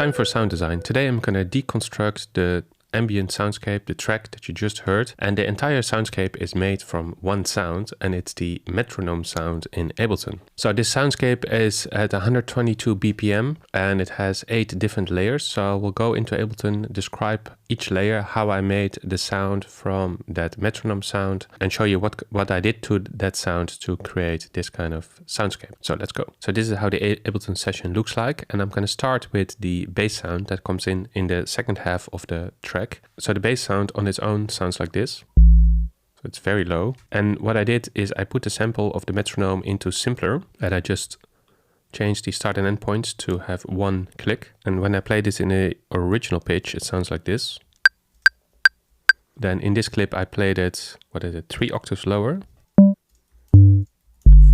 Time for sound design. Today I'm going to deconstruct the ambient soundscape, the track that you just heard, and the entire soundscape is made from one sound, and it's the metronome sound in Ableton. So this soundscape is at 122 BPM and it has 8 different layers. So we'll go into Ableton, describe each layer, how I made the sound from that metronome sound, and show you what I did to that sound to create this kind of soundscape. So let's go. So this is how the Ableton session looks like, and I'm going to start with the bass sound that comes in the second half of the track. So the bass sound on its own sounds like this. So it's very low. And what I did is I put the sample of the metronome into simpler, and I just changed the start and end points to have one click. And when I play this in the original pitch, it sounds like this. Then in this clip, I played it, 3 octaves lower,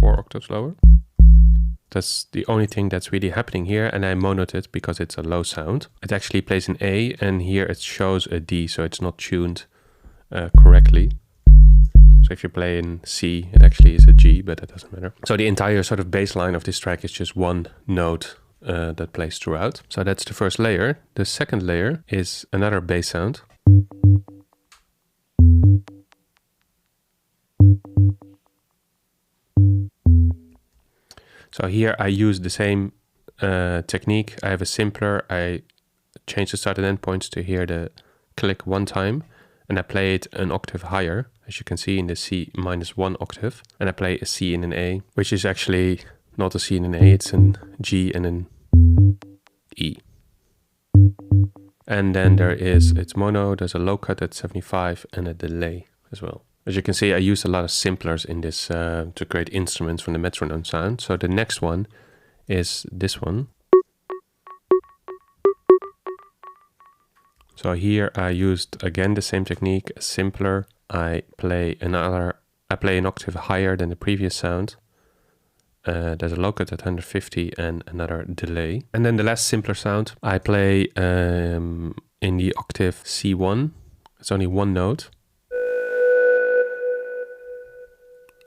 4 octaves lower. That's the only thing that's really happening here, and I monoed it because it's a low sound. It actually plays an A, and here it shows a D, so it's not tuned correctly. So if you play in C, it actually is a G, but that doesn't matter. So the entire sort of bass line of this track is just one note that plays throughout. So that's the first layer. The second layer is another bass sound. So here I use the same technique. I have a simpler. I change the start and end points to hear the click one time, and I play it an octave higher, as you can see in the C -1 octave, and I play a C and an A, which is actually not a C and an A, it's an G and an E. And then it's mono, there's a low cut at 75 and a delay as well. As you can see, I used a lot of simplers in this to create instruments from the metronome sound. So the next one is this one. So here I used again the same technique, a simpler. I play an octave higher than the previous sound. There's a low cut at 150 and another delay. And then the last simpler sound, I play in the octave C1. It's only one note.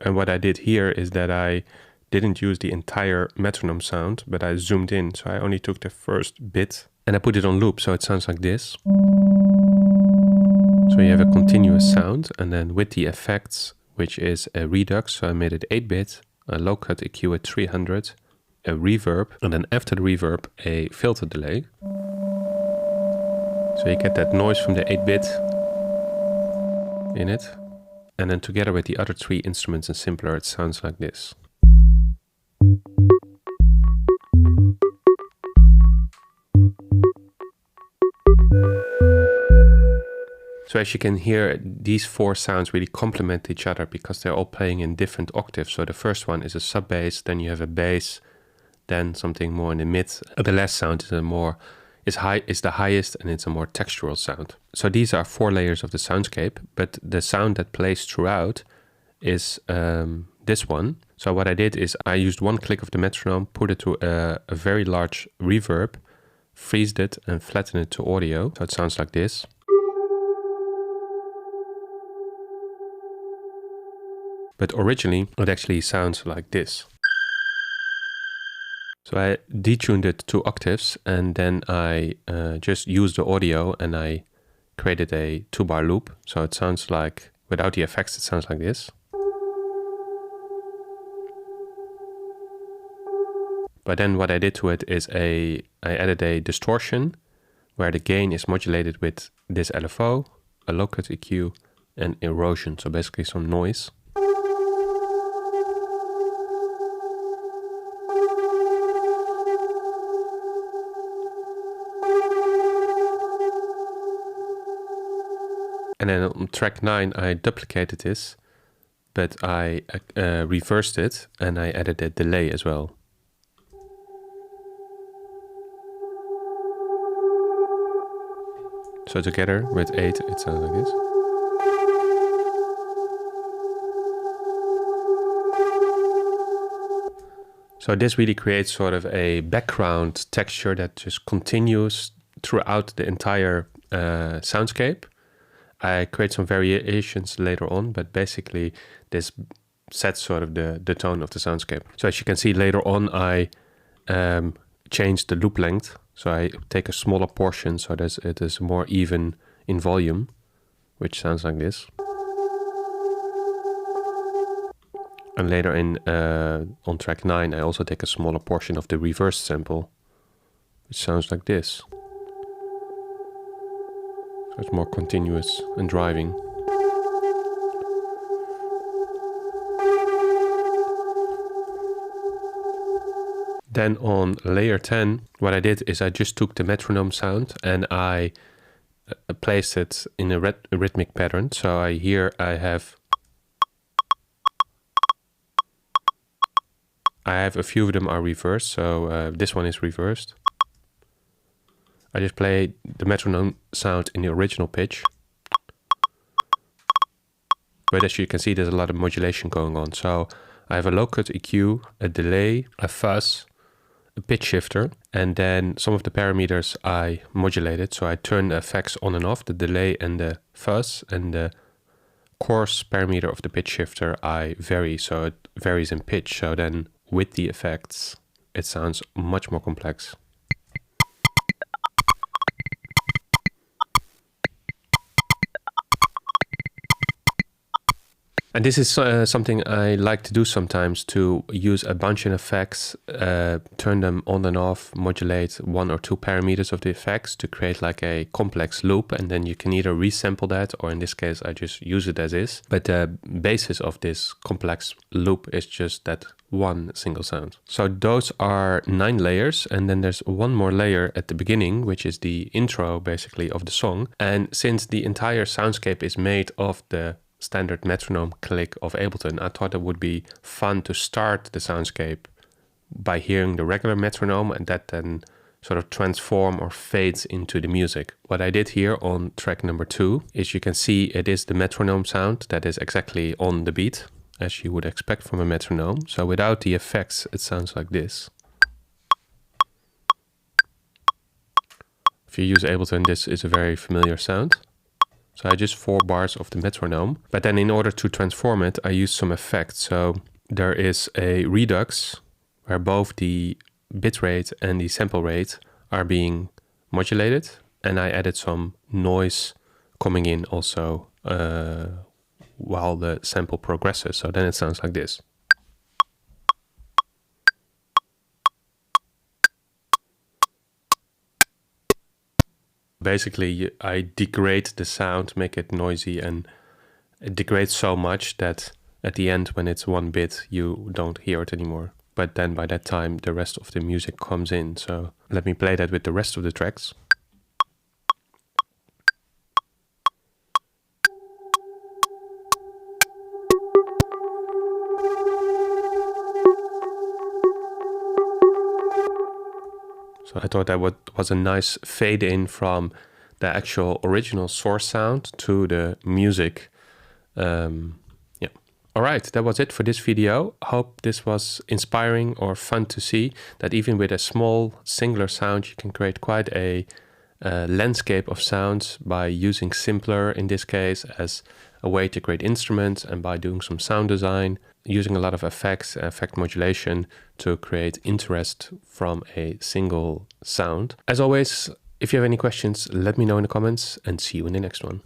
And what I did here is that I didn't use the entire metronome sound, but I zoomed in. So I only took the first bit and I put it on loop. So it sounds like this. So you have a continuous sound, and then with the effects, which is a redux. So I made it 8-bit, a low cut EQ at 300, a reverb, and then after the reverb, a filter delay. So you get that noise from the 8-bit in it. And then together with the other 3 instruments in simpler, it sounds like this. So as you can hear, these 4 sounds really complement each other because they're all playing in different octaves. So the first one is a sub bass, then you have a bass, then something more in the mid. The last sound is the highest, and it's a more textural sound. So these are 4 layers of the soundscape, but the sound that plays throughout is this one. So what I did is I used one click of the metronome, put it to a very large reverb, freezed it and flattened it to audio. So it sounds like this. But originally it actually sounds like this. So I detuned it 2 octaves, and then I just used the audio and I created a 2-bar loop. So it sounds like, without the effects, it sounds like this. But then what I did to it is I added a distortion where the gain is modulated with this LFO, a low cut EQ, and erosion. So basically some noise. And then on track 9, I duplicated this, but I reversed it and I added a delay as well. So together with 8, it sounds like this. So this really creates sort of a background texture that just continues throughout the entire soundscape. I create some variations later on, but basically this sets sort of the tone of the soundscape. So as you can see later on, I changed the loop length. So I take a smaller portion so that it is more even in volume, which sounds like this. And later on track 9, I also take a smaller portion of the reverse sample, which sounds like this. So it's more continuous and driving. Then on layer 10, what I did is I just took the metronome sound and I placed it in a rhythmic pattern. So here I have a few of them are reversed. So this one is reversed. I just play the metronome sound in the original pitch. But as you can see, there's a lot of modulation going on. So I have a low cut EQ, a delay, a fuzz, a pitch shifter, and then some of the parameters I modulated. So I turn the effects on and off, the delay and the fuzz, and the coarse parameter of the pitch shifter I vary, so it varies in pitch. So then with the effects, it sounds much more complex. And this is something I like to do sometimes, to use a bunch of effects, turn them on and off, modulate 1 or 2 parameters of the effects to create like a complex loop. And then you can either resample that, or in this case, I just use it as is. But the basis of this complex loop is just that one single sound. So those are 9 layers. And then there's one more layer at the beginning, which is the intro basically of the song. And since the entire soundscape is made of the standard metronome click of Ableton, I thought it would be fun to start the soundscape by hearing the regular metronome, and that then sort of transform or fades into the music. What I did here on track number 2 is, you can see it is the metronome sound that is exactly on the beat, as you would expect from a metronome. So without the effects, it sounds like this. If you use Ableton, this is a very familiar sound. So I just 4 bars of the metronome, but then in order to transform it, I use some effects. So there is a redux where both the bitrate and the sample rate are being modulated, and I added some noise coming in also while the sample progresses. So then it sounds like this. Basically, I degrade the sound, make it noisy, and it degrades so much that at the end, when it's 1 bit, you don't hear it anymore. But then by that time, the rest of the music comes in. So let me play that with the rest of the tracks. So I thought that was a nice fade in from the actual original source sound to the music. Yeah. All right, that was it for this video. Hope this was inspiring or fun to see that even with a small singular sound, you can create quite a landscape of sounds by using simpler, in this case, as a way to create instruments, and by doing some sound design, using a lot of effects, effect modulation to create interest from a single sound. As always, if you have any questions, let me know in the comments, and see you in the next one.